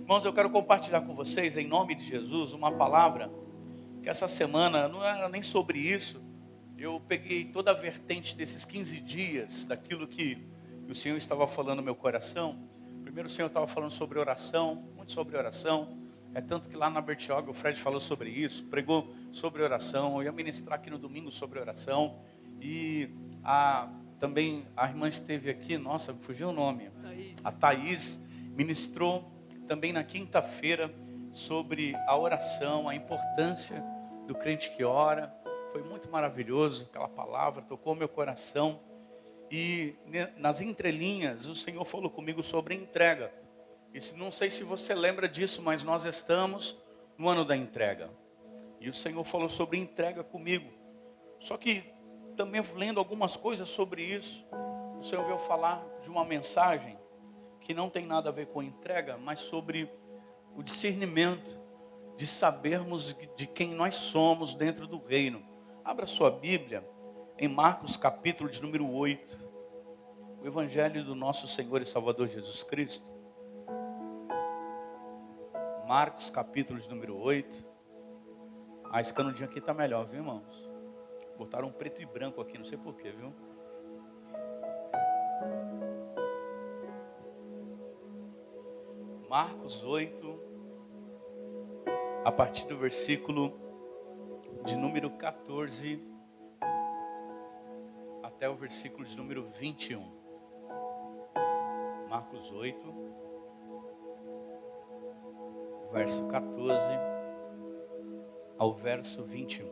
Irmãos, eu quero compartilhar com vocês, em nome de Jesus, uma palavra que essa semana não era nem sobre isso. Eu peguei toda a vertente desses 15 dias, daquilo que o Senhor estava falando no meu coração. Primeiro o Senhor estava falando sobre oração, muito sobre oração. É tanto que lá na Bertioga o Fred falou sobre isso, pregou sobre oração. Eu ia ministrar aqui no domingo sobre oração. E também a irmã esteve aqui, nossa, fugiu o nome. A Thaís ministrou também na quinta-feira sobre a oração, a importância do crente que ora. Foi muito maravilhoso, aquela palavra tocou meu coração. E nas entrelinhas o Senhor falou comigo sobre entrega. E não sei se você lembra disso, mas nós estamos no ano da entrega. E o Senhor falou sobre entrega comigo. Só que também lendo algumas coisas sobre isso, o Senhor veio falar de uma mensagem que não tem nada a ver com entrega, mas sobre o discernimento de sabermos de quem nós somos dentro do reino. Abra sua Bíblia em Marcos capítulo de número 8, o Evangelho do nosso Senhor e Salvador Jesus Cristo. Marcos capítulo de número 8. Esse canudinho aqui está melhor, viu, irmãos? Botaram preto e branco aqui, não sei porquê, viu? Marcos 8, a partir do versículo de número 14 até o versículo de número 21. Marcos 8, verso 14 ao verso 21.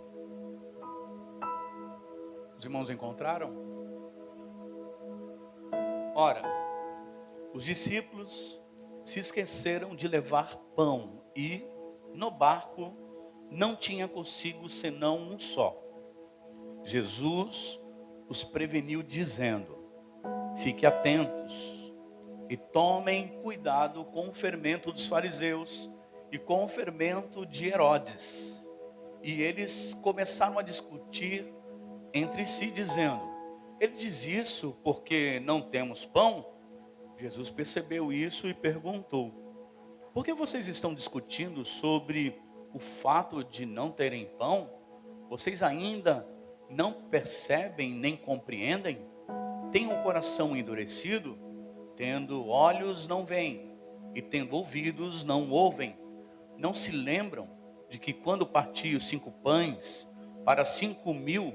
Os irmãos encontraram? Ora, os discípulos se esqueceram de levar pão e, no barco, não tinha consigo senão um só. Jesus os preveniu dizendo: fiquem atentos e tomem cuidado com o fermento dos fariseus e com o fermento de Herodes. E eles começaram a discutir entre si, dizendo: ele diz isso porque não temos pão? Jesus percebeu isso e perguntou: por que vocês estão discutindo sobre o fato de não terem pão? Vocês ainda não percebem nem compreendem? Têm o coração endurecido? Tendo olhos não veem, e tendo ouvidos não ouvem. Não se lembram de que quando parti os 5 pães para 5.000,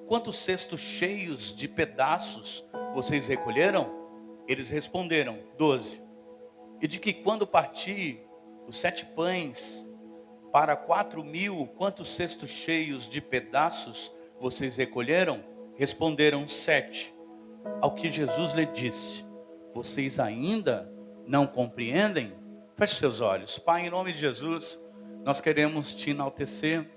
quantos cestos cheios de pedaços vocês recolheram? Eles responderam: 12. E de que quando parti os 7 pães para 4.000, quantos cestos cheios de pedaços vocês recolheram? Responderam: 7. Ao que Jesus lhe disse: vocês ainda não compreendem? Feche seus olhos. Pai, em nome de Jesus, nós queremos te enaltecer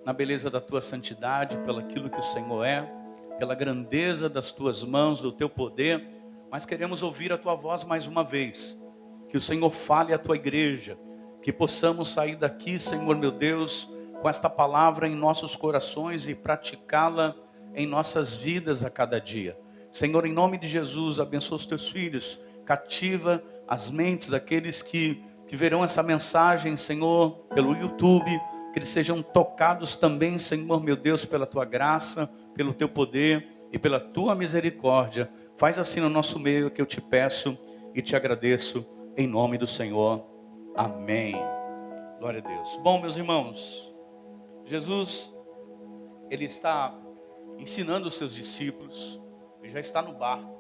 na beleza da tua santidade, pelo aquilo que o Senhor é, pela grandeza das tuas mãos, do teu poder, mas queremos ouvir a tua voz mais uma vez. Que o Senhor fale à tua igreja, que possamos sair daqui, Senhor meu Deus, com esta palavra em nossos corações e praticá-la em nossas vidas a cada dia. Senhor, em nome de Jesus, abençoa os teus filhos, cativa as mentes daqueles que verão essa mensagem, Senhor, pelo YouTube, que eles sejam tocados também, Senhor meu Deus, pela tua graça, pelo teu poder e pela tua misericórdia. Faz assim no nosso meio, que eu te peço e te agradeço, em nome do Senhor. Amém. Glória a Deus. Bom, meus irmãos, Jesus, ele está ensinando os seus discípulos, ele já está no barco.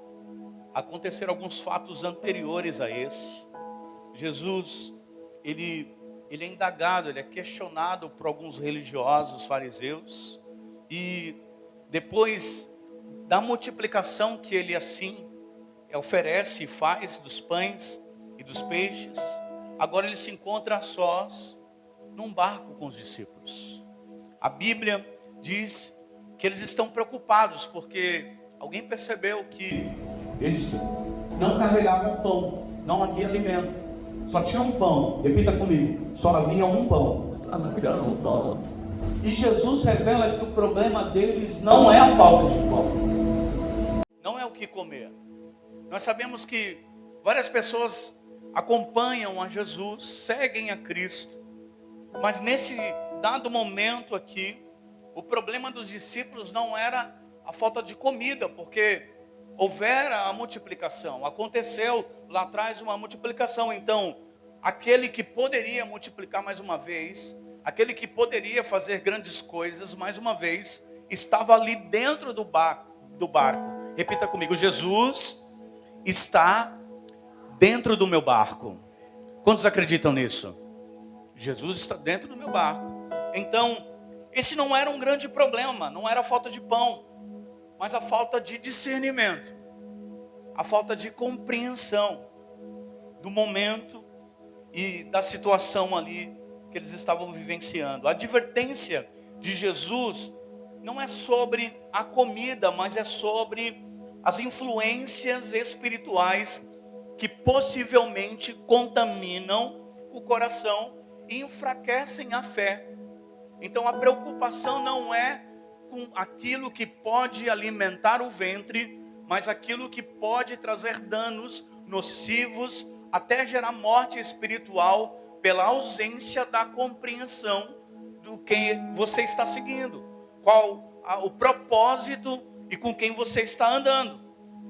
Aconteceram alguns fatos anteriores a esse. Jesus, ele é indagado, ele é questionado por alguns religiosos, fariseus. E depois da multiplicação que ele assim oferece e faz dos pães e dos peixes, agora ele se encontra a sós num barco com os discípulos. A Bíblia diz que eles estão preocupados porque alguém percebeu que eles não carregavam pão, não havia alimento, só tinha um pão. Repita comigo: só havia um pão. E Jesus revela que o problema deles não é a falta de pão, não é o que comer. Nós sabemos que várias pessoas acompanham a Jesus, seguem a Cristo. Mas nesse dado momento aqui, o problema dos discípulos não era a falta de comida, porque houvera a multiplicação. Aconteceu lá atrás uma multiplicação. Então, aquele que poderia multiplicar mais uma vez, aquele que poderia fazer grandes coisas mais uma vez, estava ali dentro do barco. Repita comigo: Jesus está dentro do meu barco. Quantos acreditam nisso? Jesus está dentro do meu barco. Então, esse não era um grande problema, não era a falta de pão, mas a falta de discernimento, a falta de compreensão do momento e da situação ali que eles estavam vivenciando. A advertência de Jesus não é sobre a comida, mas é sobre as influências espirituais que possivelmente contaminam o coração e enfraquecem a fé. Então a preocupação não é com aquilo que pode alimentar o ventre, mas aquilo que pode trazer danos nocivos, até gerar morte espiritual, pela ausência da compreensão do que você está seguindo, qual o propósito e com quem você está andando.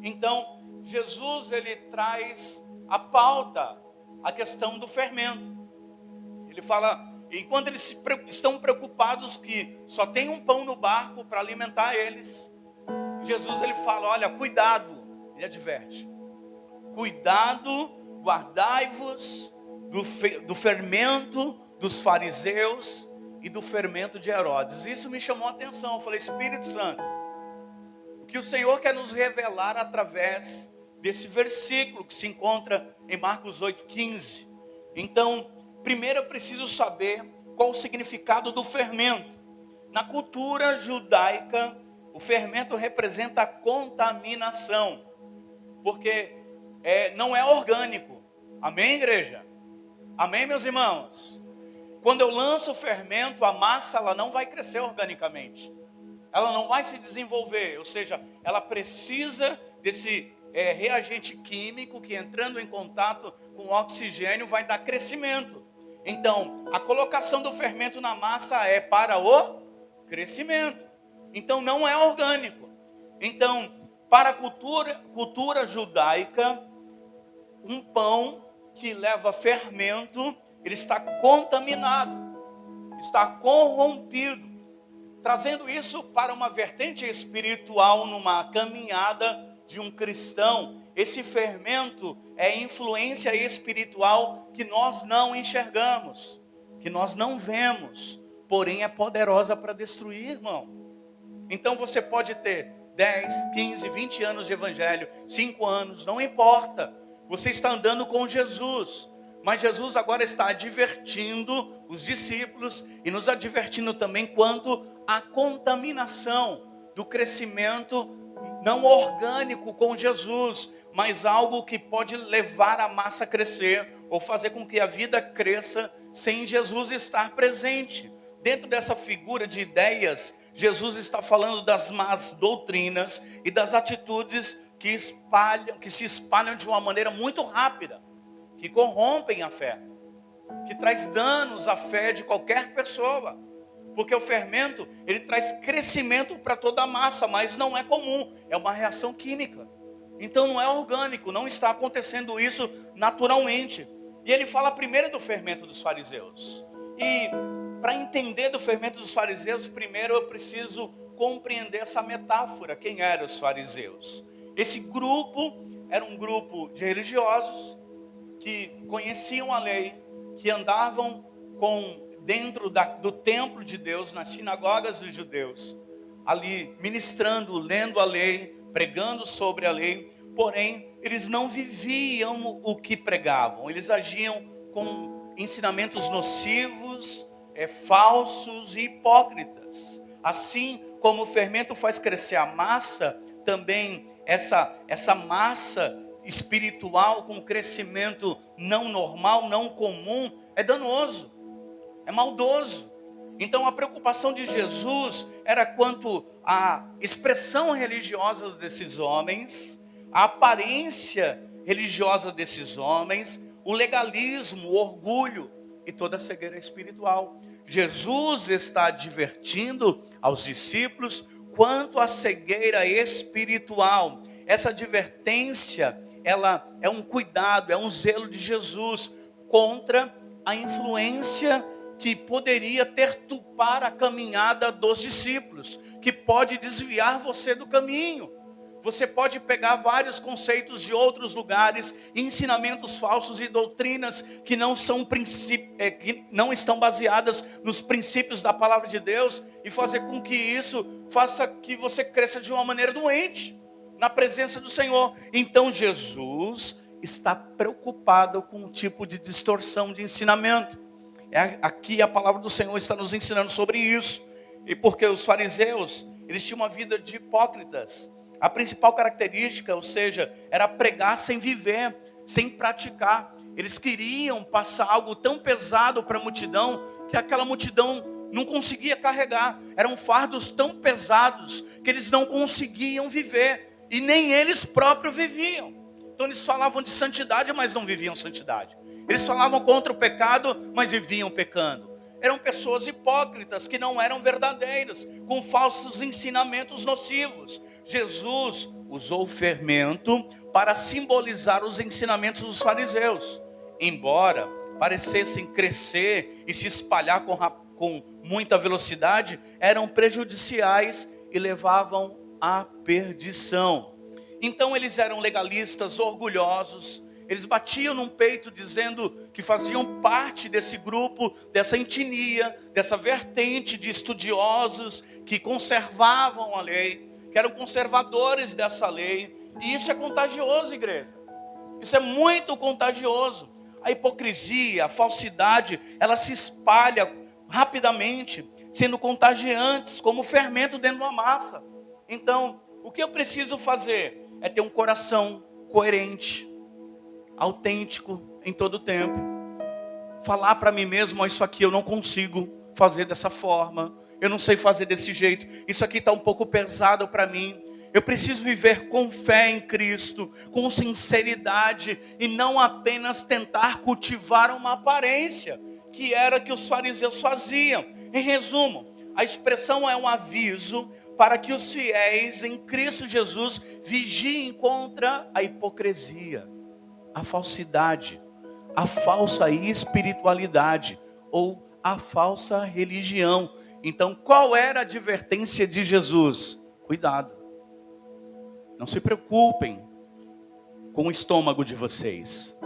Então, Jesus, ele traz a pauta, a questão do fermento. Ele fala, enquanto eles estão preocupados que só tem um pão no barco para alimentar eles, Jesus, ele fala, olha, cuidado, ele adverte, cuidado, guardai-vos do fermento dos fariseus e do fermento de Herodes. Isso me chamou a atenção. Eu falei, Espírito Santo, o que o Senhor quer nos revelar através desse versículo que se encontra em Marcos 8,15. Então, primeiro eu preciso saber qual o significado do fermento. Na cultura judaica, o fermento representa a contaminação, porque não é orgânico. Amém, igreja? Amém, meus irmãos? Quando eu lanço o fermento, a massa ela não vai crescer organicamente. Ela não vai se desenvolver, ou seja, ela precisa desse reagente químico que, entrando em contato com o oxigênio, vai dar crescimento. Então, a colocação do fermento na massa é para o crescimento. Então, não é orgânico. Então, para a cultura judaica, um pão que leva fermento, ele está contaminado, está corrompido, trazendo isso para uma vertente espiritual, numa caminhada de um cristão. Esse fermento é influência espiritual que nós não enxergamos, que nós não vemos, porém é poderosa para destruir, irmão. Então você pode ter 10, 15, 20 anos de evangelho, 5 anos, não importa. Você está andando com Jesus, mas Jesus agora está advertindo os discípulos e nos advertindo também quanto à contaminação do crescimento não orgânico com Jesus, mas algo que pode levar a massa a crescer ou fazer com que a vida cresça sem Jesus estar presente. Dentro dessa figura de ideias, Jesus está falando das más doutrinas e das atitudes que se espalham de uma maneira muito rápida, que corrompem a fé, que traz danos à fé de qualquer pessoa, porque o fermento, ele traz crescimento para toda a massa, mas não é comum, é uma reação química, então não é orgânico, não está acontecendo isso naturalmente. E ele fala primeiro do fermento dos fariseus, e para entender do fermento dos fariseus, primeiro eu preciso compreender essa metáfora. Quem eram os fariseus? Esse grupo era um grupo de religiosos que conheciam a lei, que andavam dentro do templo de Deus, nas sinagogas dos judeus, ali ministrando, lendo a lei, pregando sobre a lei, porém eles não viviam o que pregavam, eles agiam com ensinamentos nocivos, falsos e hipócritas. Assim como o fermento faz crescer a massa, também essa massa espiritual com crescimento não normal, não comum, é danoso, é maldoso. Então a preocupação de Jesus era quanto à expressão religiosa desses homens, a aparência religiosa desses homens, o legalismo, o orgulho e toda a cegueira espiritual. Jesus está advertindo aos discípulos quanto à cegueira espiritual. Essa advertência, ela é um cuidado, é um zelo de Jesus contra a influência que poderia perturbar a caminhada dos discípulos, que pode desviar você do caminho. Você pode pegar vários conceitos de outros lugares, ensinamentos falsos e doutrinas que não estão baseadas nos princípios da palavra de Deus, e fazer com que isso faça que você cresça de uma maneira doente na presença do Senhor. Então Jesus está preocupado com um tipo de distorção de ensinamento. Aqui a palavra do Senhor está nos ensinando sobre isso. E porque os fariseus, eles tinham uma vida de hipócritas. A principal característica, ou seja, era pregar sem viver, sem praticar. Eles queriam passar algo tão pesado para a multidão, que aquela multidão não conseguia carregar. Eram fardos tão pesados, que eles não conseguiam viver. E nem eles próprios viviam. Então eles falavam de santidade, mas não viviam santidade. Eles falavam contra o pecado, mas viviam pecando. Eram pessoas hipócritas, que não eram verdadeiras, com falsos ensinamentos nocivos. Jesus usou o fermento para simbolizar os ensinamentos dos fariseus. Embora parecessem crescer e se espalhar com muita velocidade, eram prejudiciais e levavam à perdição. Então eles eram legalistas, orgulhosos. Eles batiam no peito dizendo que faziam parte desse grupo, dessa etnia, dessa vertente de estudiosos que conservavam a lei, que eram conservadores dessa lei. E isso é contagioso, igreja. Isso é muito contagioso. A hipocrisia, a falsidade, ela se espalha rapidamente, sendo contagiantes, como fermento dentro de uma massa. Então, o que eu preciso fazer é ter um coração coerente, autêntico em todo o tempo. Falar para mim mesmo: isso aqui eu não consigo fazer dessa forma, eu não sei fazer desse jeito, isso aqui está um pouco pesado para mim. Eu preciso viver com fé em Cristo, com sinceridade, e não apenas tentar cultivar uma aparência, que era que os fariseus faziam. Em resumo, a expressão é um aviso para que os fiéis em Cristo Jesus vigiem contra a hipocrisia, a falsidade, a falsa espiritualidade ou a falsa religião. Então, qual era a advertência de Jesus? Cuidado, não se preocupem com o estômago de vocês,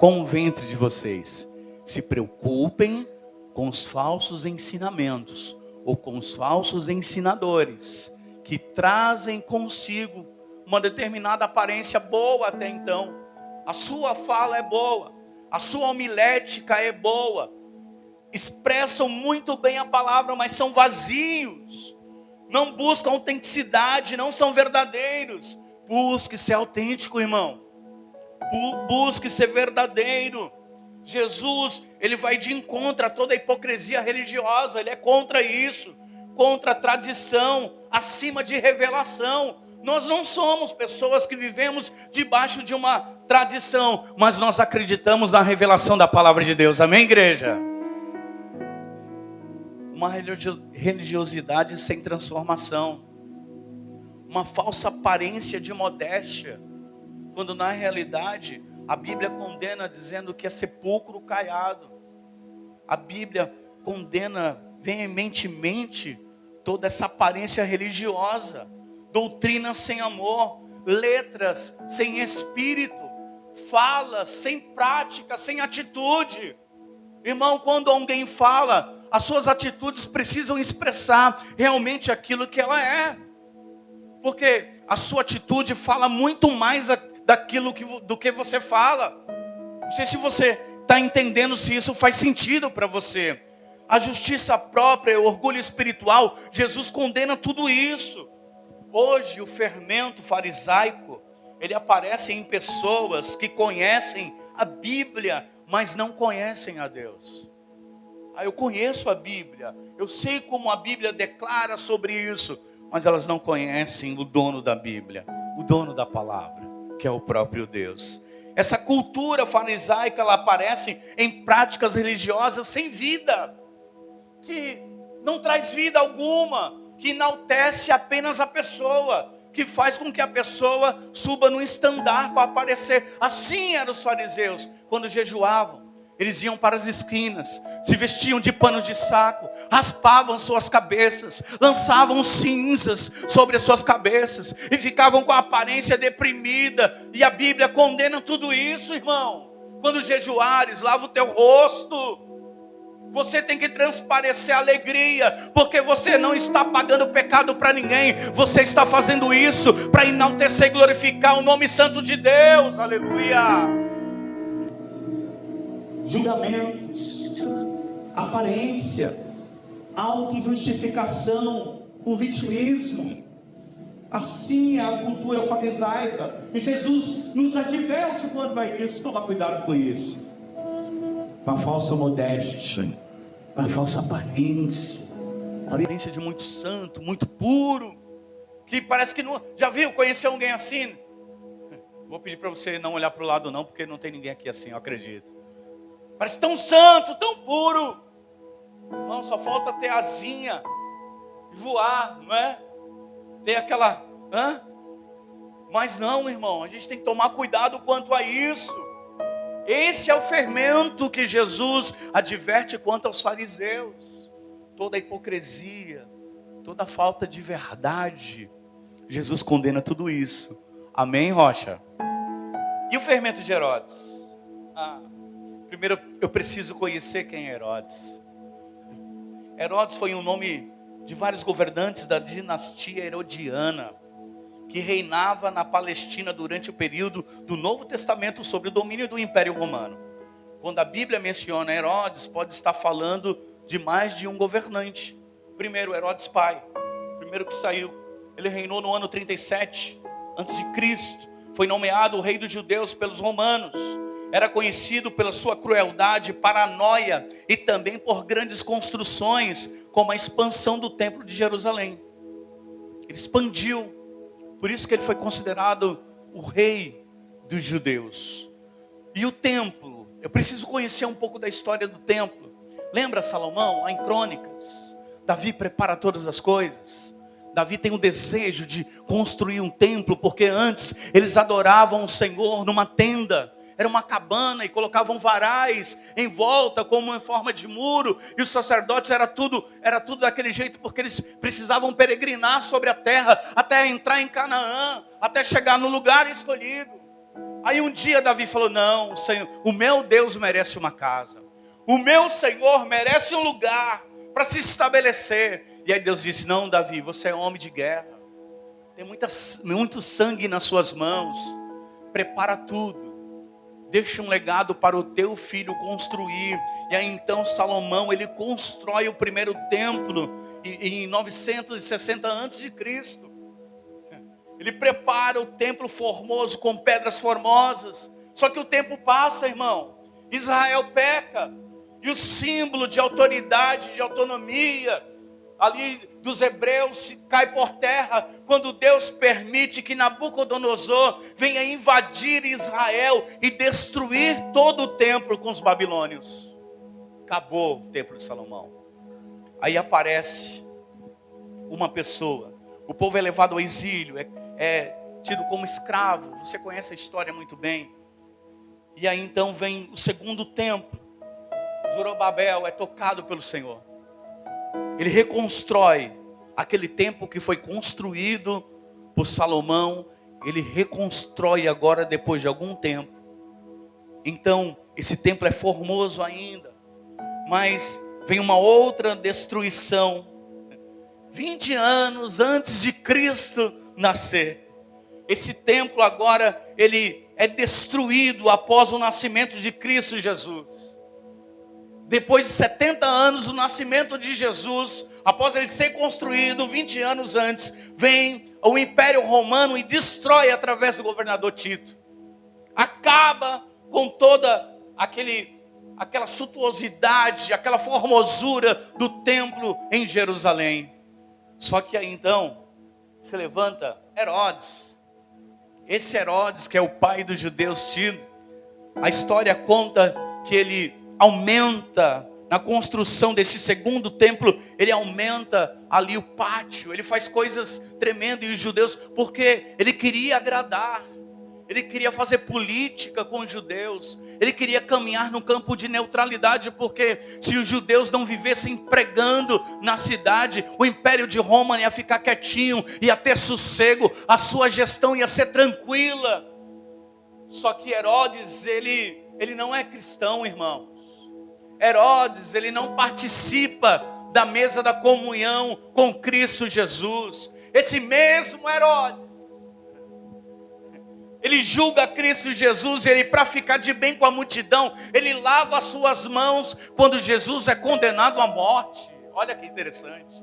com o ventre de vocês. Se preocupem com os falsos ensinamentos ou com os falsos ensinadores que trazem consigo uma determinada aparência boa até então. A sua fala é boa, a sua homilética é boa, expressam muito bem a palavra, mas são vazios, não buscam autenticidade, não são verdadeiros. Busque ser autêntico, irmão, busque ser verdadeiro. Jesus, ele vai de encontro a toda a hipocrisia religiosa, ele é contra isso, contra a tradição, acima de revelação. Nós não somos pessoas que vivemos debaixo de uma tradição, mas nós acreditamos na revelação da palavra de Deus. Amém, igreja? Uma religiosidade sem transformação, uma falsa aparência de modéstia, quando na realidade a Bíblia condena dizendo que é sepulcro caiado. A Bíblia condena veementemente toda essa aparência religiosa, doutrina sem amor, letras sem espírito, falas sem prática, sem atitude. Irmão, quando alguém fala, as suas atitudes precisam expressar realmente aquilo que ela é, porque a sua atitude fala muito mais do que você fala. Não sei se você está entendendo, se isso faz sentido para você. A justiça própria, o orgulho espiritual, Jesus condena tudo isso. Hoje o fermento farisaico, ele aparece em pessoas que conhecem a Bíblia, mas não conhecem a Deus. Eu conheço a Bíblia, eu sei como a Bíblia declara sobre isso, mas elas não conhecem o dono da Bíblia, o dono da palavra, que é o próprio Deus. Essa cultura farisaica, ela aparece em práticas religiosas sem vida, que não traz vida alguma, que enaltece apenas a pessoa, que faz com que a pessoa suba no estandarte para aparecer. Assim eram os fariseus, quando jejuavam. Eles iam para as esquinas, se vestiam de panos de saco, raspavam suas cabeças, lançavam cinzas sobre as suas cabeças e ficavam com a aparência deprimida. E a Bíblia condena tudo isso, irmão. Quando jejuares, lava o teu rosto. Você tem que transparecer alegria, porque você não está pagando pecado para ninguém. Você está fazendo isso para enaltecer e glorificar o nome santo de Deus. Aleluia. Julgamentos, aparências, autojustificação, o vitimismo. Assim é a cultura farisaica. E Jesus nos adverte quando vai isso. Toma cuidado com isso. Com a falsa modéstia, com a falsa aparência. A aparência de muito santo, muito puro, que parece que não... Já viu? Conheceu alguém assim? Vou pedir para você não olhar para o lado não, porque não tem ninguém aqui assim, eu acredito. Parece tão santo, tão puro. Não, só falta ter asinha e voar, não é? Ter aquela... Mas não, irmão, a gente tem que tomar cuidado quanto a isso. Esse é o fermento que Jesus adverte quanto aos fariseus. Toda a hipocrisia, toda a falta de verdade. Jesus condena tudo isso. Amém, Rocha? E o fermento de Herodes? Primeiro eu preciso conhecer quem é Herodes. Herodes foi um nome de vários governantes da dinastia herodiana, que reinava na Palestina durante o período do Novo Testamento sob o domínio do Império Romano. Quando a Bíblia menciona Herodes, pode estar falando de mais de um governante. Primeiro, Herodes pai, primeiro que saiu. Ele reinou no ano 37 a.C. Foi nomeado o rei dos judeus pelos romanos. Era conhecido pela sua crueldade, paranoia e também por grandes construções, como a expansão do templo de Jerusalém. Ele expandiu, por isso que ele foi considerado o rei dos judeus. E o templo, eu preciso conhecer um pouco da história do templo. Lembra Salomão, lá em Crônicas? Davi prepara todas as coisas. Davi tem o desejo de construir um templo, porque antes eles adoravam o Senhor numa tenda. Era uma cabana e colocavam varais em volta como em forma de muro. E os sacerdotes era tudo daquele jeito, porque eles precisavam peregrinar sobre a terra até entrar em Canaã, até chegar no lugar escolhido. Aí um dia Davi falou: não, Senhor, o meu Deus merece uma casa. O meu Senhor merece um lugar para se estabelecer. E aí Deus disse: não, Davi, você é homem de guerra. Tem muito sangue nas suas mãos. Prepara tudo. Deixa um legado para o teu filho construir. E aí então Salomão, ele constrói o primeiro templo em 960 a.C. Ele prepara o templo formoso com pedras formosas. Só que o tempo passa, irmão. Israel peca. E o símbolo de autoridade, de autonomia ali dos hebreus cai por terra quando Deus permite que Nabucodonosor venha invadir Israel e destruir todo o templo com os babilônios. Acabou o templo de Salomão. Aí aparece uma pessoa. O povo é levado ao exílio, é tido como escravo. Você conhece a história muito bem. E aí então vem o segundo templo. Zorobabel é tocado pelo Senhor. Ele reconstrói aquele templo que foi construído por Salomão. Ele reconstrói agora depois de algum tempo. Então esse templo é formoso ainda, mas vem uma outra destruição 20 anos antes de Cristo nascer. Esse templo agora ele é destruído após o nascimento de Cristo Jesus. Depois de 70 anos do nascimento de Jesus, após ele ser construído 20 anos antes, vem o Império Romano e destrói através do governador Tito. Acaba com toda aquela suntuosidade, aquela formosura do templo em Jerusalém. Só que aí então se levanta Herodes. Esse Herodes, que é o pai dos judeus, Tito, a história conta que ele aumenta na construção desse segundo templo, ele aumenta ali o pátio, ele faz coisas tremendas, e os judeus, porque ele queria agradar, ele queria fazer política com os judeus, ele queria caminhar no campo de neutralidade, porque se os judeus não vivessem pregando na cidade, o império de Roma ia ficar quietinho, ia ter sossego, a sua gestão ia ser tranquila. Só que Herodes, ele não é cristão, irmãos. Herodes, ele não participa da mesa da comunhão com Cristo Jesus. Esse mesmo Herodes, ele julga Cristo Jesus, e ele, para ficar de bem com a multidão, ele lava as suas mãos quando Jesus é condenado à morte. Olha que interessante.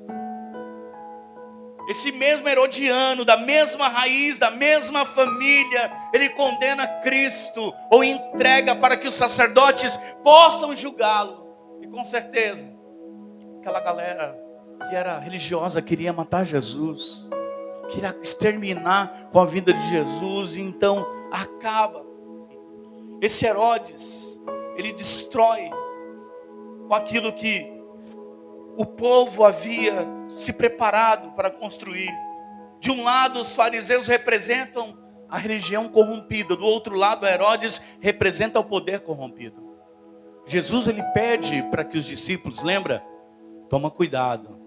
Esse mesmo Herodiano, da mesma raiz, da mesma família, ele condena Cristo, ou entrega para que os sacerdotes possam julgá-lo. E com certeza, aquela galera que era religiosa queria matar Jesus, queria exterminar com a vida de Jesus, e então acaba. Esse Herodes, ele destrói com aquilo que o povo havia se preparado para construir. De um lado, os fariseus representam a religião corrompida, do outro lado, Herodes representa o poder corrompido. Jesus, ele pede para que os discípulos, lembra? Toma cuidado.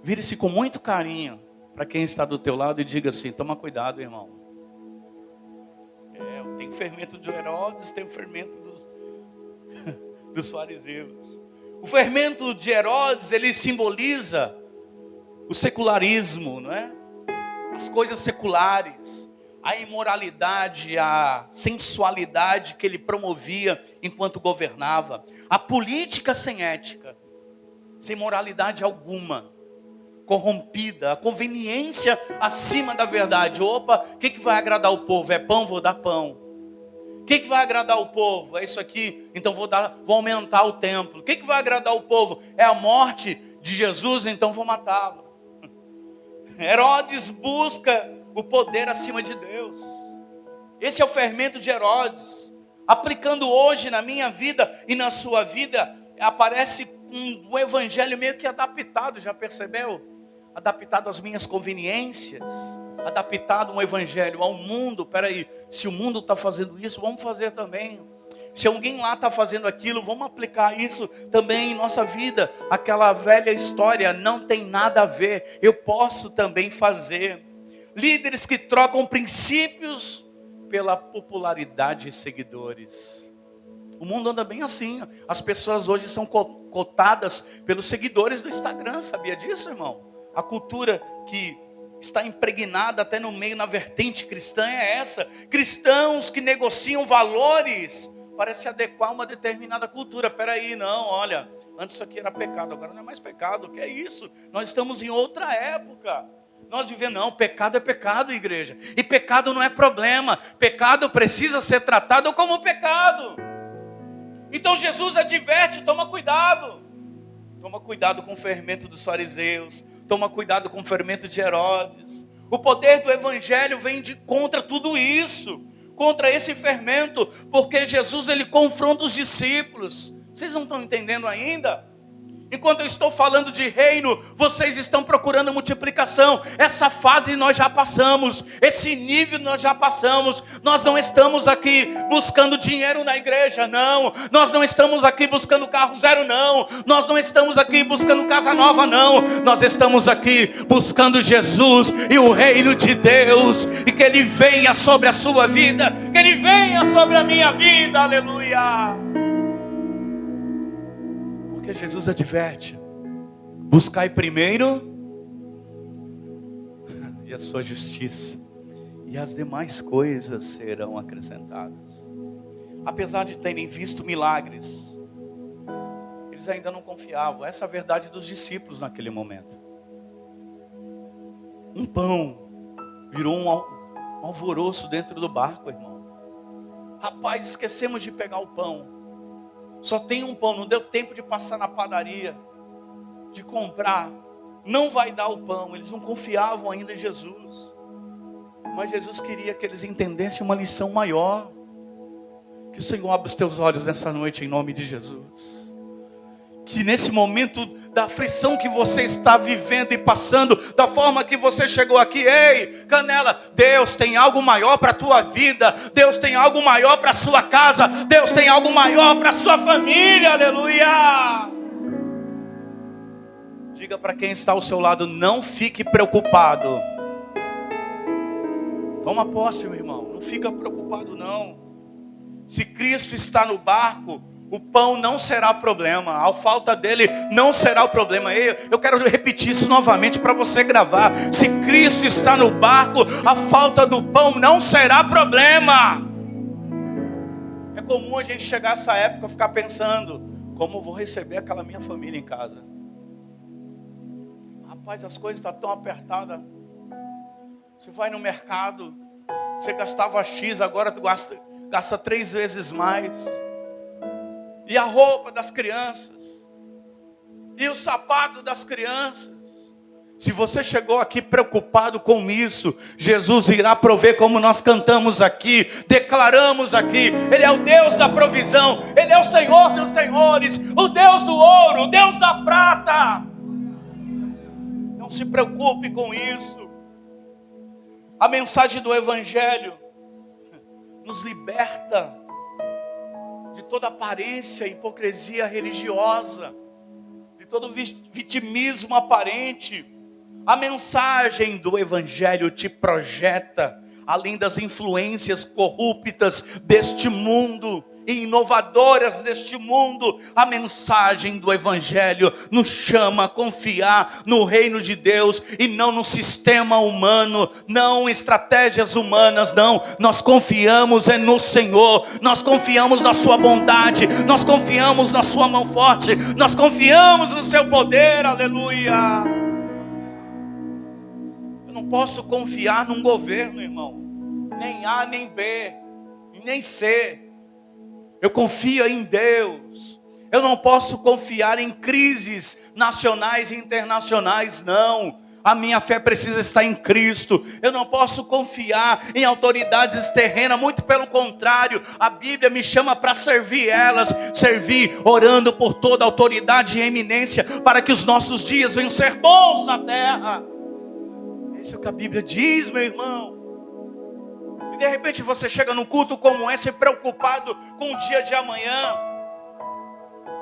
Vire-se com muito carinho para quem está do teu lado e diga assim: toma cuidado, irmão. Tem o fermento de Herodes, tem o fermento dos fariseus. O fermento de Herodes, ele simboliza o secularismo, não é? As coisas seculares, a imoralidade, a sensualidade que ele promovia enquanto governava, a política sem ética, sem moralidade alguma, corrompida, a conveniência acima da verdade. Opa, o que vai agradar o povo? É pão? Vou dar pão. O que vai agradar o povo? É isso aqui, então vou aumentar o templo. O que vai agradar o povo? É a morte de Jesus, então vou matá-lo. Herodes busca o poder acima de Deus. Esse é o fermento de Herodes. Aplicando hoje na minha vida e na sua vida, aparece um evangelho meio que adaptado, já percebeu? Adaptado às minhas conveniências, adaptado um evangelho ao mundo. Peraí, se o mundo está fazendo isso, vamos fazer também. Se alguém lá está fazendo aquilo, vamos aplicar isso também em nossa vida. Aquela velha história, não tem nada a ver, eu posso também fazer. Líderes que trocam princípios pela popularidade e seguidores. O mundo anda bem assim. As pessoas hoje são cotadas pelos seguidores do Instagram, sabia disso, irmão? A cultura que está impregnada até no meio, na vertente cristã, é essa. Cristãos que negociam valores para se adequar a uma determinada cultura. Peraí, não, olha, antes isso aqui era pecado, agora não é mais pecado. O que é isso? Nós estamos em outra época. Nós vivemos, não, pecado é pecado, igreja. E pecado não é problema. Pecado precisa ser tratado como pecado. Então Jesus adverte, toma cuidado. Toma cuidado com o fermento dos fariseus. Toma cuidado com o fermento de Herodes. O poder do evangelho vem contra tudo isso. Contra esse fermento. Porque Jesus, ele confronta os discípulos. Vocês não estão entendendo ainda? Enquanto eu estou falando de reino, vocês estão procurando multiplicação. Essa fase nós já passamos. Esse nível nós já passamos. Nós não estamos aqui buscando dinheiro na igreja, não. Nós não estamos aqui buscando carro zero, não. Nós não estamos aqui buscando casa nova, não. Nós estamos aqui buscando Jesus e o reino de Deus. E que Ele venha sobre a sua vida. Que Ele venha sobre a minha vida. Aleluia. Porque Jesus adverte: buscai primeiro e a sua justiça, e as demais coisas serão acrescentadas. Apesar de terem visto milagres, eles ainda não confiavam. Essa é a verdade dos discípulos naquele momento. Um pão virou um alvoroço dentro do barco, irmão. Rapaz, esquecemos de pegar o pão. Só tem um pão, não deu tempo de passar na padaria, de comprar. Não vai dar o pão. Eles não confiavam ainda em Jesus. Mas Jesus queria que eles entendessem uma lição maior. Que o Senhor abra os teus olhos nessa noite em nome de Jesus. Que nesse momento da aflição que você está vivendo e passando, da forma que você chegou aqui, ei, Canela, Deus tem algo maior para a tua vida, Deus tem algo maior para a sua casa, Deus tem algo maior para a sua família, aleluia. Diga para quem está ao seu lado, não fique preocupado. Toma posse, meu irmão, não fica preocupado não. Se Cristo está no barco, o pão não será problema, a falta dele não será o problema. Eu quero repetir isso novamente para você gravar. Se Cristo está no barco, a falta do pão não será problema. É comum a gente chegar a essa época e ficar pensando, como eu vou receber aquela minha família em casa? Rapaz, as coisas estão tão apertadas. Você vai no mercado, você gastava X, agora gasta 3 vezes mais. E a roupa das crianças, e o sapato das crianças. Se você chegou aqui preocupado com isso, Jesus irá prover, como nós cantamos aqui, declaramos aqui. Ele é o Deus da provisão, Ele é o Senhor dos senhores, o Deus do ouro, o Deus da prata. Não se preocupe com isso. A mensagem do Evangelho nos liberta de toda aparência, hipocrisia religiosa, de todo vitimismo aparente. A mensagem do Evangelho te projeta além das influências corruptas deste mundo e inovadoras deste mundo. A mensagem do Evangelho nos chama a confiar no reino de Deus e não no sistema humano, não em estratégias humanas, não. Nós confiamos no Senhor, nós confiamos na sua bondade, nós confiamos na sua mão forte, nós confiamos no seu poder, aleluia. Eu não posso confiar num governo, irmão, nem A, nem B, nem C. Eu confio em Deus. Eu não posso confiar em crises nacionais e internacionais, não. A minha fé precisa estar em Cristo. Eu não posso confiar em autoridades terrenas, muito pelo contrário. A Bíblia me chama para servir elas, servir orando por toda autoridade e eminência, para que os nossos dias venham ser bons na terra. Isso é o que a Bíblia diz, meu irmão. E de repente você chega num culto como esse, preocupado com o dia de amanhã,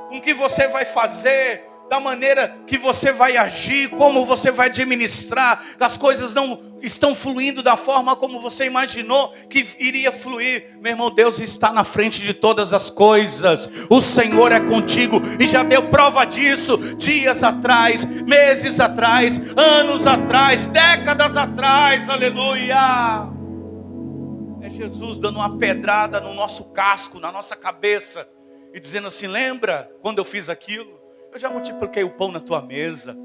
com o que você vai fazer, da maneira que você vai agir, como você vai administrar. As coisas não estão fluindo da forma como você imaginou que iria fluir. Meu irmão, Deus está na frente de todas as coisas. O Senhor é contigo e já deu prova disso dias atrás, meses atrás, anos atrás, décadas atrás, aleluia. É Jesus dando uma pedrada no nosso casco, na nossa cabeça, e dizendo assim: lembra quando eu fiz aquilo? Eu já multipliquei o pão na tua mesa,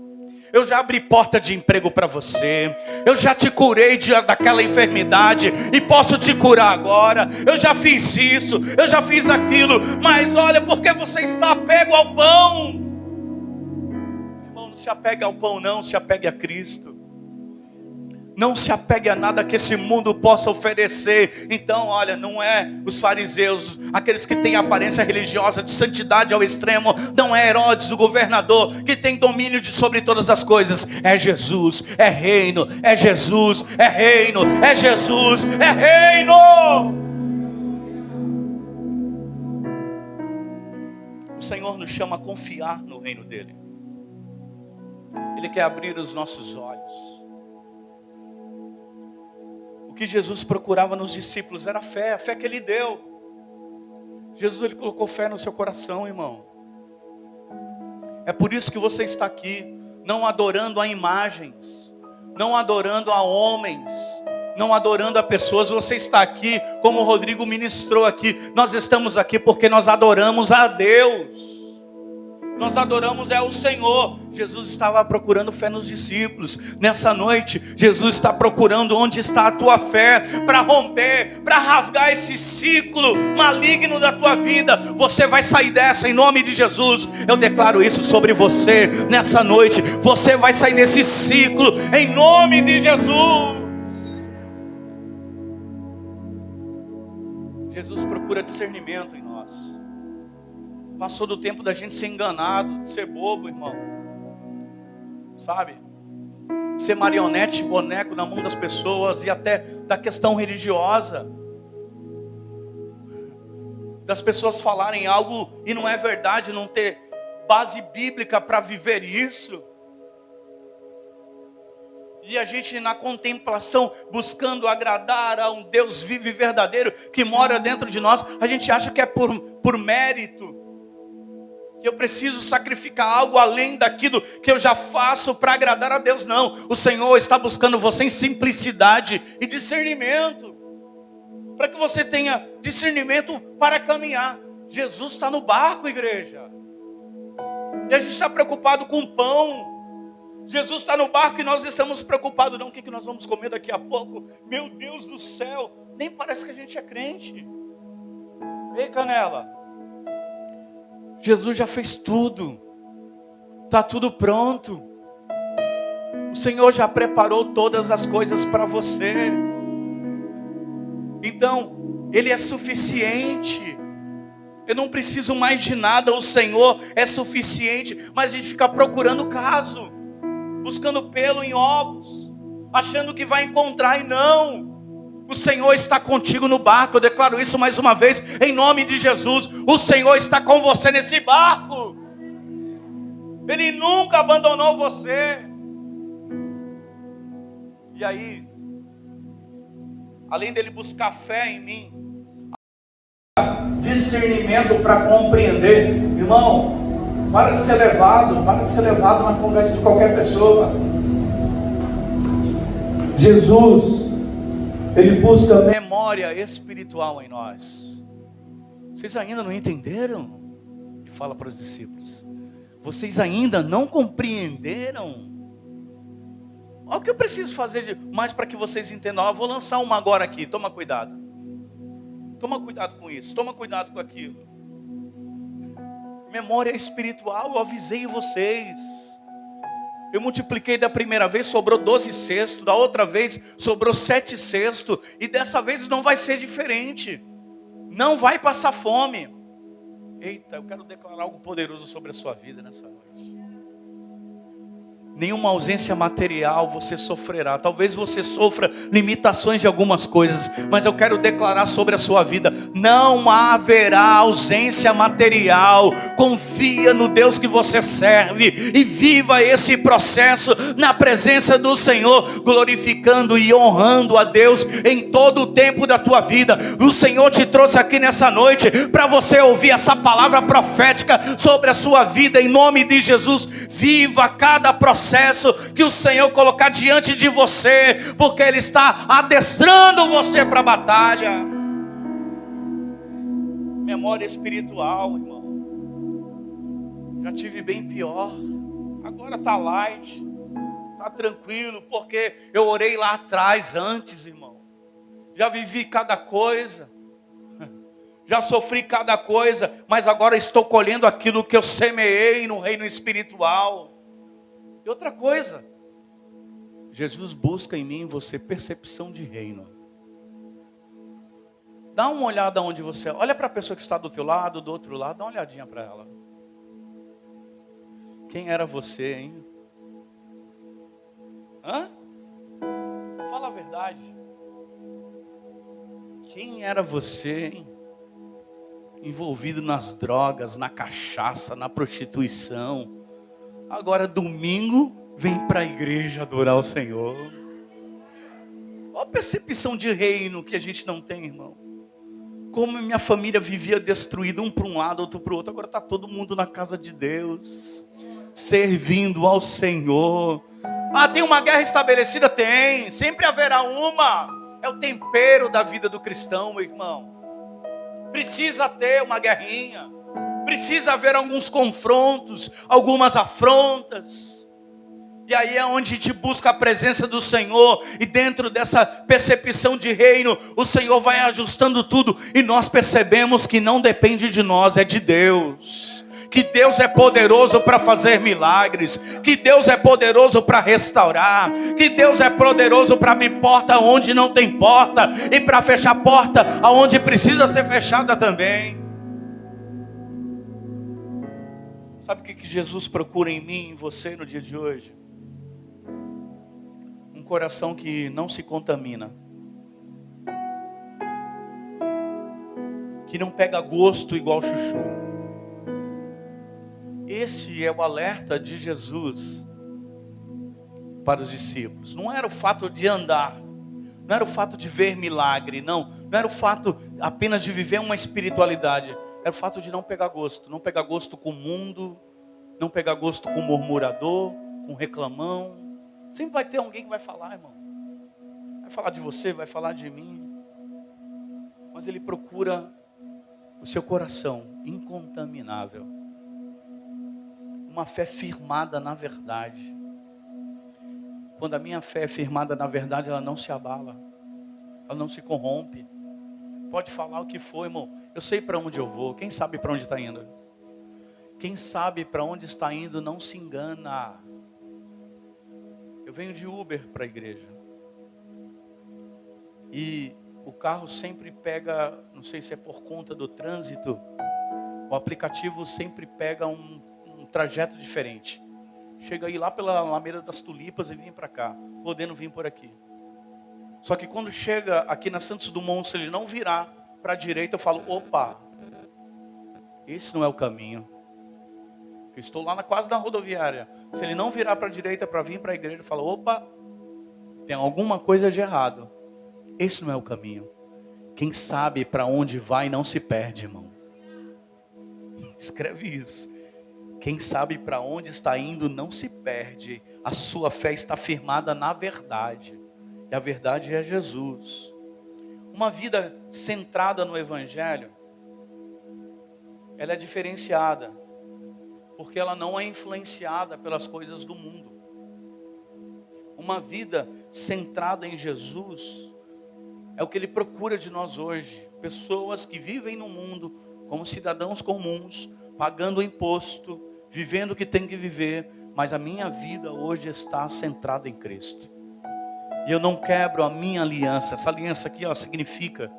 eu já abri porta de emprego para você, eu já te curei daquela enfermidade e posso te curar agora. Eu já fiz isso, eu já fiz aquilo, mas olha, porque você está apego ao pão. Irmão, não se apegue ao pão não, se apegue a Cristo. Não se apegue a nada que esse mundo possa oferecer. Então, olha, não é os fariseus, aqueles que têm aparência religiosa de santidade ao extremo. Não é Herodes, o governador, que tem domínio sobre todas as coisas. É Jesus, é reino, é Jesus, é reino, é Jesus, é reino. O Senhor nos chama a confiar no reino dele. Ele quer abrir os nossos olhos. O que Jesus procurava nos discípulos era a fé que Ele deu. Jesus, Ele colocou fé no seu coração, irmão. É por isso que você está aqui, não adorando a imagens, não adorando a homens, não adorando a pessoas. Você está aqui, como o Rodrigo ministrou aqui, nós estamos aqui porque nós adoramos a Deus. Nós adoramos o Senhor. Jesus estava procurando fé nos discípulos. Nessa noite, Jesus está procurando onde está a tua fé, para romper, para rasgar esse ciclo maligno da tua vida. Você vai sair dessa em nome de Jesus. Eu declaro isso sobre você nessa noite. Você vai sair desse ciclo em nome de Jesus. Jesus procura procura discernimento em nós. Passou do tempo da gente ser enganado, de ser bobo, irmão. Sabe? Ser marionete, boneco na mão das pessoas e até da questão religiosa. Das pessoas falarem algo e não é verdade, não ter base bíblica para viver isso. E a gente na contemplação, buscando agradar a um Deus vivo e verdadeiro que mora dentro de nós, a gente acha que é por mérito, que eu preciso sacrificar algo além daquilo que eu já faço para agradar a Deus. Não, o Senhor está buscando você em simplicidade e discernimento, para que você tenha discernimento para caminhar. Jesus está no barco, igreja, e a gente está preocupado com o pão. Jesus está no barco e nós estamos preocupados, não, o que nós vamos comer daqui a pouco? Meu Deus do céu, nem parece que a gente é crente. Ei, Canela, Jesus já fez tudo, está tudo pronto. O Senhor já preparou todas as coisas para você. Então, Ele é suficiente. Eu não preciso mais de nada, o Senhor é suficiente. Mas a gente fica procurando caso, buscando pelo em ovos, achando que vai encontrar, e não. O Senhor está contigo no barco. Eu declaro isso mais uma vez, em nome de Jesus. O Senhor está com você nesse barco. Ele nunca abandonou você. E aí, além dele buscar fé em mim, discernimento para compreender. Irmão, para de ser levado na conversa de qualquer pessoa. Jesus, Ele busca memória espiritual em nós. Vocês ainda não entenderam? Ele fala para os discípulos. Vocês ainda não compreenderam? Olha o que eu preciso fazer mais para que vocês entendam. Eu vou lançar uma agora aqui, toma cuidado. Toma cuidado com isso, toma cuidado com aquilo. Memória espiritual, eu avisei vocês. Eu multipliquei da primeira vez, sobrou 12 cestos. Da outra vez, sobrou 7 cestos. E dessa vez não vai ser diferente. Não vai passar fome. Eita, eu quero declarar algo poderoso sobre a sua vida nessa noite. Nenhuma ausência material você sofrerá. Talvez você sofra limitações de algumas coisas, mas eu quero declarar sobre a sua vida: não haverá ausência material. Confia no Deus que você serve e viva esse processo na presença do Senhor, glorificando e honrando a Deus em todo o tempo da tua vida. O Senhor te trouxe aqui nessa noite para você ouvir essa palavra profética sobre a sua vida, em nome de Jesus. Viva cada processo que o Senhor colocar diante de você, porque Ele está adestrando você para a batalha. Memória espiritual, irmão. Já tive bem pior, agora está light, está tranquilo, porque eu orei lá atrás antes, irmão. Já vivi cada coisa, já sofri cada coisa, mas agora estou colhendo aquilo que eu semeei no reino espiritual. E outra coisa, Jesus busca em mim e em você percepção de reino. Dá uma olhada onde você... Olha para a pessoa que está do teu lado, do outro lado, dá uma olhadinha para ela. Quem era você, hein? Hã? Fala a verdade. Quem era você, hein? Envolvido nas drogas, na cachaça, na prostituição. Agora domingo vem para a igreja adorar o Senhor. Olha a percepção de reino que a gente não tem, irmão. Como minha família vivia destruída, um para um lado, outro para o outro. Agora está todo mundo na casa de Deus, servindo ao Senhor. Ah, tem uma guerra estabelecida? Tem, sempre haverá uma. É o tempero da vida do cristão, meu irmão. Precisa ter uma guerrinha. Precisa haver alguns confrontos, algumas afrontas. E aí é onde a gente busca a presença do Senhor. E dentro dessa percepção de reino, o Senhor vai ajustando tudo. E nós percebemos que não depende de nós, é de Deus. que Deus é poderoso para fazer milagres, que Deus é poderoso para restaurar, que Deus é poderoso para abrir porta onde não tem porta e para fechar porta aonde precisa ser fechada também. Sabe o que Jesus procura em mim, em você no dia de hoje? Um coração que não se contamina, que não pega gosto igual chuchu. Esse é o alerta de Jesus para os discípulos. Não era o fato de andar, não era o fato de ver milagre, não era o fato apenas de viver uma espiritualidade, era o fato de não pegar gosto com o mundo, não pegar gosto com o murmurador, com o reclamão. Sempre vai ter alguém que vai falar, irmão. Vai falar de você, vai falar de mim. Mas ele procura o seu coração incontaminável. Uma fé firmada na verdade. Quando a minha fé é firmada na verdade, ela não se abala. Ela não se corrompe. Pode falar o que for, irmão. Eu sei para onde eu vou. Quem sabe para onde está indo? Quem sabe para onde está indo não se engana. Eu venho de Uber para a igreja. E o carro sempre pega, não sei se é por conta do trânsito, o aplicativo sempre pega um trajeto diferente. Chega aí lá pela Alameda das Tulipas e vem para cá, podendo vir por aqui. Só que quando chega aqui na Santos Dumont, se ele não virar para a direita, eu falo, opa, esse não é o caminho. Eu estou lá quase na rodoviária. Se ele não virar para a direita para vir para a igreja, eu falo, opa, tem alguma coisa de errado. Esse não é o caminho. Quem sabe para onde vai não se perde, irmão. Escreve isso. Quem sabe para onde está indo não se perde. A sua fé está firmada na verdade. E a verdade é Jesus. Uma vida centrada no Evangelho, ela é diferenciada. Porque ela não é influenciada pelas coisas do mundo. Uma vida centrada em Jesus é o que Ele procura de nós hoje. Pessoas que vivem no mundo como cidadãos comuns, pagando imposto, vivendo o que tem que viver, mas a minha vida hoje está centrada em Cristo. E eu não quebro a minha aliança. Essa aliança aqui, significa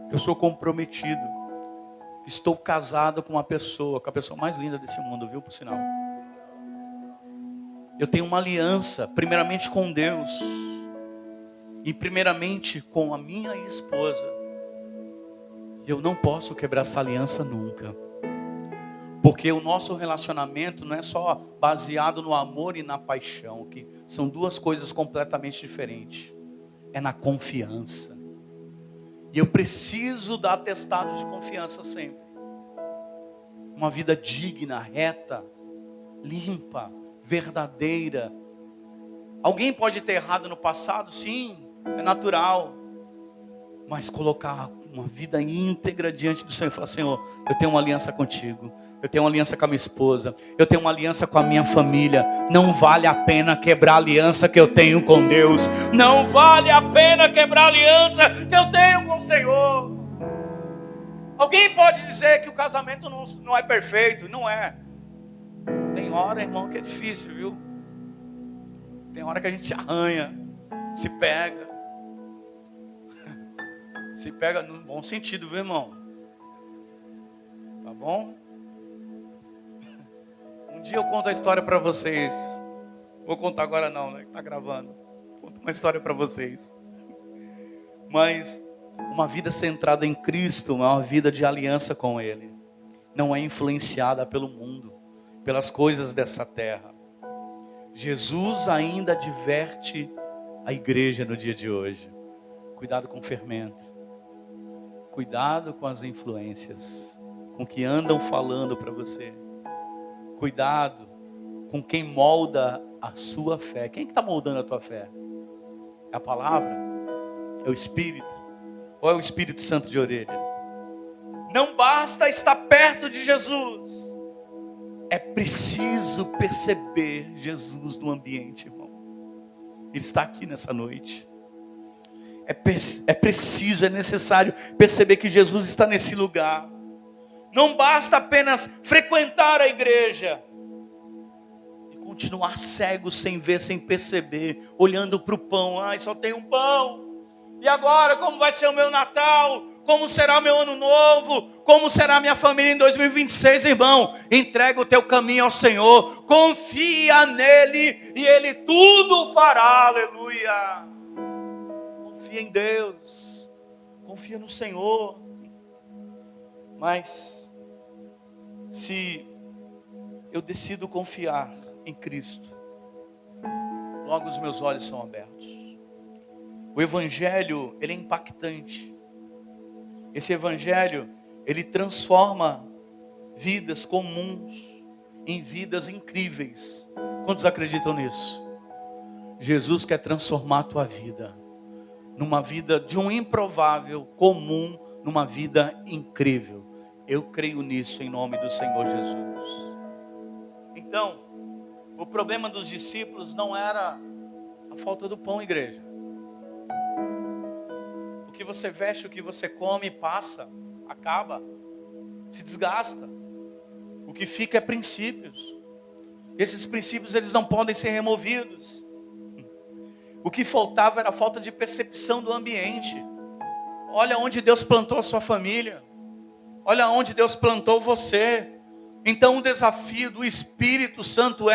que eu sou comprometido. Estou casado com a pessoa mais linda desse mundo, viu, por sinal. Eu tenho uma aliança, primeiramente com Deus, e primeiramente com a minha esposa. E eu não posso quebrar essa aliança nunca. Porque o nosso relacionamento não é só baseado no amor e na paixão, que são duas coisas completamente diferentes. É na confiança. E eu preciso dar atestado de confiança sempre. Uma vida digna, reta, limpa, verdadeira. Alguém pode ter errado no passado? Sim, é natural. Mas colocar uma vida íntegra diante do Senhor e falar, Senhor, eu tenho uma aliança contigo. Eu tenho uma aliança com a minha esposa. Eu tenho uma aliança com a minha família. Não vale a pena quebrar a aliança que eu tenho com Deus. Não vale a pena quebrar a aliança que eu tenho com o Senhor. Alguém pode dizer que o casamento não é perfeito. Não é. Tem hora, irmão, que é difícil, viu? Tem hora que a gente se arranha, se pega. Se pega no bom sentido, viu, irmão? Tá bom? Um dia eu conto a história para vocês. Vou contar agora não, né? Tá gravando. Conto uma história para vocês. Mas uma vida centrada em Cristo é uma vida de aliança com Ele. Não é influenciada pelo mundo, pelas coisas dessa terra. Jesus ainda adverte a igreja no dia de hoje. Cuidado com o fermento. Cuidado com as influências, com o que andam falando para você. Cuidado com quem molda a sua fé. Quem que está moldando a tua fé? É a palavra? É o Espírito? Ou é o Espírito Santo de orelha? Não basta estar perto de Jesus. É preciso perceber Jesus no ambiente, irmão. Ele está aqui nessa noite. É preciso, é necessário perceber que Jesus está nesse lugar. Não basta apenas frequentar a igreja e continuar cego, sem ver, sem perceber, olhando para o pão. Ai, só tem um pão. E agora, como vai ser o meu Natal? Como será o meu ano novo? Como será a minha família em 2026, irmão? Entrega o teu caminho ao Senhor. Confia nele e Ele tudo fará. Aleluia. Confia em Deus. Confia no Senhor. Mas, se eu decido confiar em Cristo, logo os meus olhos são abertos. O Evangelho, ele é impactante. Esse Evangelho, ele transforma vidas comuns em vidas incríveis. Quantos acreditam nisso? Jesus quer transformar a tua vida numa vida de um improvável, comum, numa vida incrível. Eu creio nisso em nome do Senhor Jesus. Então, o problema dos discípulos não era a falta do pão, igreja. O que você veste, o que você come, passa, acaba, se desgasta. O que fica é princípios. Esses princípios, eles não podem ser removidos. O que faltava era a falta de percepção do ambiente. Olha onde Deus plantou a sua família. Olha onde Deus plantou você. Então o desafio do Espírito Santo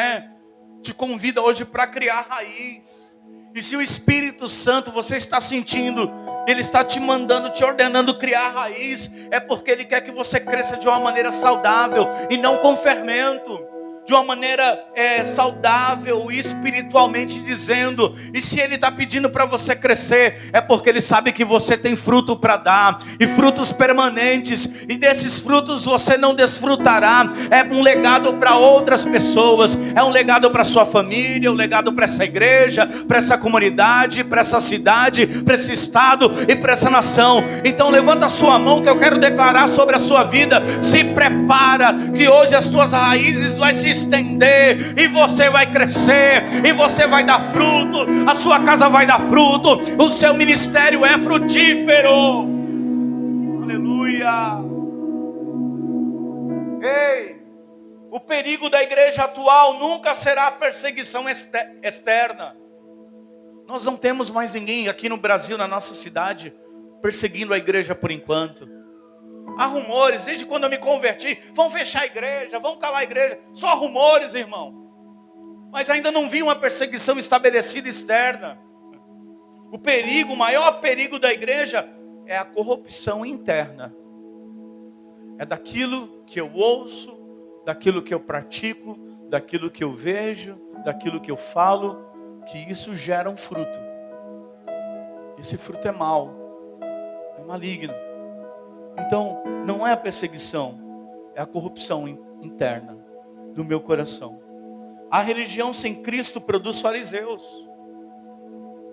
te convida hoje para criar raiz. E se o Espírito Santo, você está sentindo, ele está te mandando, te ordenando criar raiz, é porque ele quer que você cresça de uma maneira saudável e não com fermento. De uma maneira saudável, espiritualmente dizendo. E se ele está pedindo para você crescer, é porque ele sabe que você tem fruto para dar, e frutos permanentes, e desses frutos você não desfrutará. É um legado para outras pessoas, é um legado para sua família, um legado para essa igreja, para essa comunidade, para essa cidade, para esse estado e para essa nação. Então levanta a sua mão que eu quero declarar sobre a sua vida. Se prepara, que hoje as tuas raízes vão se estender, e você vai crescer, e você vai dar fruto, a sua casa vai dar fruto, o seu ministério é frutífero. Aleluia. Ei, o perigo da igreja atual nunca será a perseguição externa. Nós não temos mais ninguém aqui no Brasil, na nossa cidade, perseguindo a igreja por enquanto. Há rumores, desde quando eu me converti, vão fechar a igreja, vão calar a igreja. Só rumores, irmão. Mas ainda não vi uma perseguição estabelecida externa. O maior perigo da igreja é a corrupção interna. É daquilo que eu ouço, daquilo que eu pratico, daquilo que eu vejo, daquilo que eu falo, que isso gera um fruto. Esse fruto é mau, é maligno. Então, não é a perseguição, é a corrupção interna do meu coração. A religião sem Cristo produz fariseus.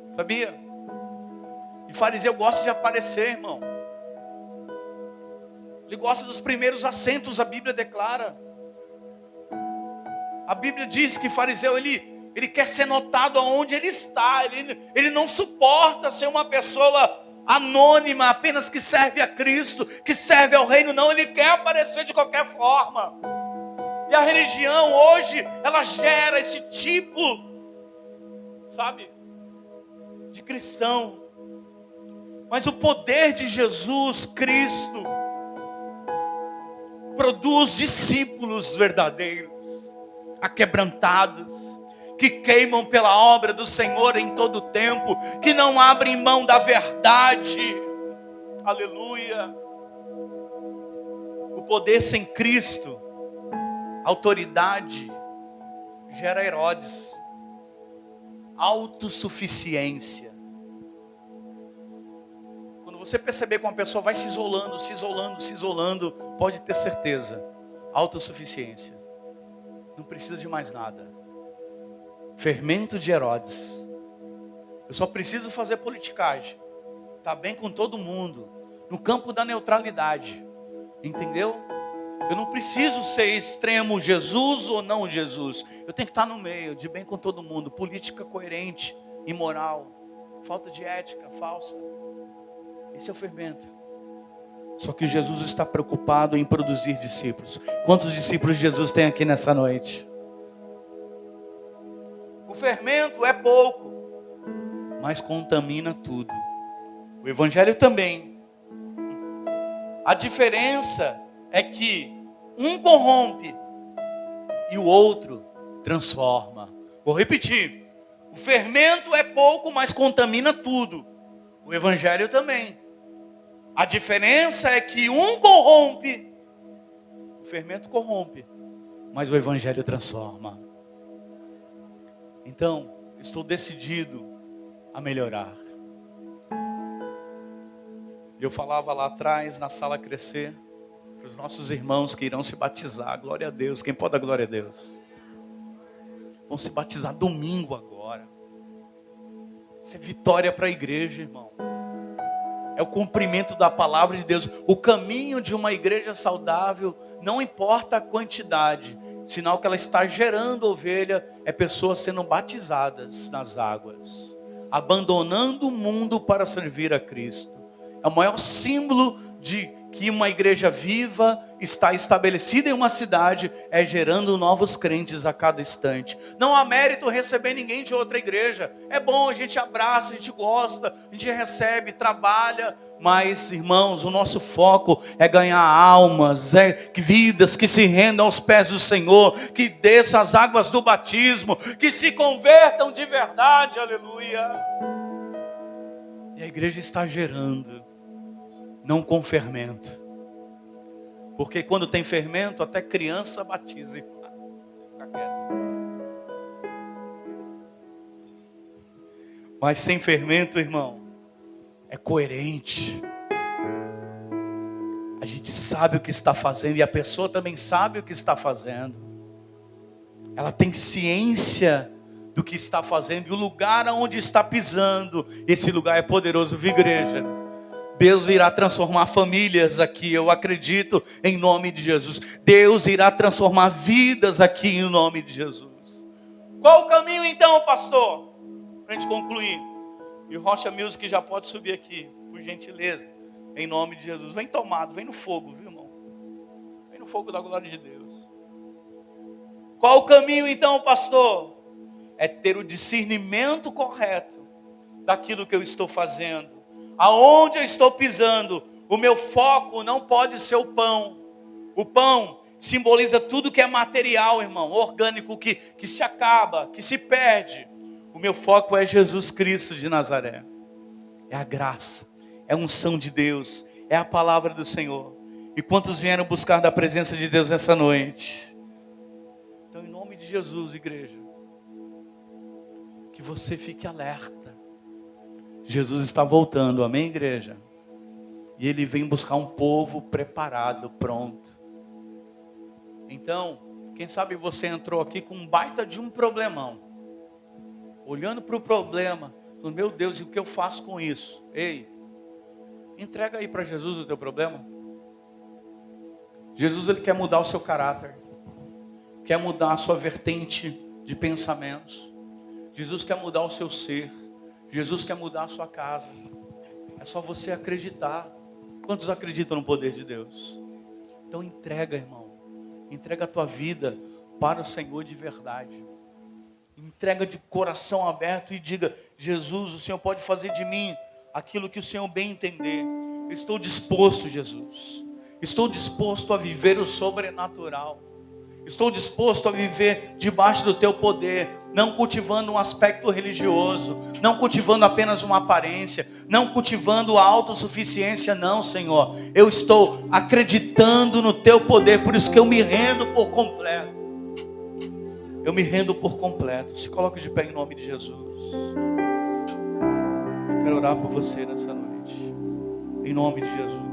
Sabia? E fariseu gosta de aparecer, irmão. Ele gosta dos primeiros assentos, a Bíblia declara. A Bíblia diz que fariseu, ele quer ser notado aonde ele está. Ele não suporta ser uma pessoa anônima, apenas que serve a Cristo, que serve ao reino. Não, ele quer aparecer de qualquer forma. E a religião hoje, ela gera esse tipo, sabe, de cristão. Mas o poder de Jesus Cristo produz discípulos verdadeiros, aquebrantados, que queimam pela obra do Senhor em todo o tempo, que não abrem mão da verdade. Aleluia. O poder sem Cristo, autoridade, gera Herodes, autossuficiência. Quando você perceber que uma pessoa vai se isolando, pode ter certeza, autossuficiência. Não precisa de mais nada. Fermento de Herodes. Eu só preciso fazer politicagem. Tá bem com todo mundo. No campo da neutralidade. Entendeu? Eu não preciso ser extremo Jesus ou não Jesus. Eu tenho que estar no meio, de bem com todo mundo. Política coerente, imoral, falta de ética, falsa. Esse é o fermento. Só que Jesus está preocupado em produzir discípulos. Quantos discípulos Jesus tem aqui nessa noite? O fermento é pouco, mas contamina tudo. O evangelho também. A diferença é que um corrompe e o outro transforma. Vou repetir. O fermento é pouco, mas contamina tudo. O evangelho também. A diferença é que um corrompe, o fermento corrompe, mas o evangelho transforma. Então, estou decidido a melhorar. Eu falava lá atrás, na sala Crescer, para os nossos irmãos que irão se batizar. Glória a Deus. Quem pode dar glória a Deus? Vão se batizar domingo agora. Isso é vitória para a igreja, irmão. É o cumprimento da palavra de Deus. O caminho de uma igreja saudável, não importa a quantidade, sinal que ela está gerando ovelha, é pessoas sendo batizadas nas águas, abandonando o mundo para servir a Cristo. É o maior símbolo de que uma igreja viva está estabelecida em uma cidade, é gerando novos crentes a cada instante. Não há mérito receber ninguém de outra igreja. É bom, a gente abraça, a gente gosta, a gente recebe, trabalha. Mas, irmãos, o nosso foco é ganhar almas, vidas que se rendam aos pés do Senhor, que desçam as águas do batismo, que se convertam de verdade, aleluia. E a igreja está gerando, não com fermento. Porque quando tem fermento, até criança batiza e fica quieto. Mas sem fermento, irmão, é coerente. A gente sabe o que está fazendo e a pessoa também sabe o que está fazendo. Ela tem ciência do que está fazendo e o lugar onde está pisando. Esse lugar é poderoso, viu, igreja? Deus irá transformar famílias aqui, eu acredito, em nome de Jesus. Deus irá transformar vidas aqui, em nome de Jesus. Qual o caminho então, pastor? Para a gente concluir. E o Rocha Music já pode subir aqui, por gentileza, em nome de Jesus. Vem tomado, vem no fogo, viu, irmão? Vem no fogo da glória de Deus. Qual o caminho então, pastor? É ter o discernimento correto daquilo que eu estou fazendo. Aonde eu estou pisando, o meu foco não pode ser o pão. O pão simboliza tudo que é material, irmão, orgânico, que se acaba, que se perde. O meu foco é Jesus Cristo de Nazaré. É a graça, é a unção de Deus, é a palavra do Senhor. E quantos vieram buscar da presença de Deus nessa noite? Então, em nome de Jesus, igreja, que você fique alerta. Jesus está voltando, amém, igreja? E Ele vem buscar um povo preparado, pronto. Então, quem sabe você entrou aqui com um baita de um problemão. Olhando para o problema, falando, meu Deus, e o que eu faço com isso? Ei, entrega aí para Jesus o teu problema. Jesus, Ele quer mudar o seu caráter. Quer mudar a sua vertente de pensamentos. Jesus quer mudar o seu ser. Jesus quer mudar a sua casa. É só você acreditar. Quantos acreditam no poder de Deus? Então entrega, irmão. Entrega a tua vida para o Senhor de verdade. Entrega de coração aberto e diga, Jesus, o Senhor pode fazer de mim aquilo que o Senhor bem entender. Eu estou disposto, Jesus. Estou disposto a viver o sobrenatural. Estou disposto a viver debaixo do teu poder, não cultivando um aspecto religioso, não cultivando apenas uma aparência, não cultivando a autossuficiência, não, Senhor. Eu estou acreditando no teu poder, por isso que eu me rendo por completo. Eu me rendo por completo. Se coloque de pé em nome de Jesus. Eu quero orar por você nessa noite, em nome de Jesus.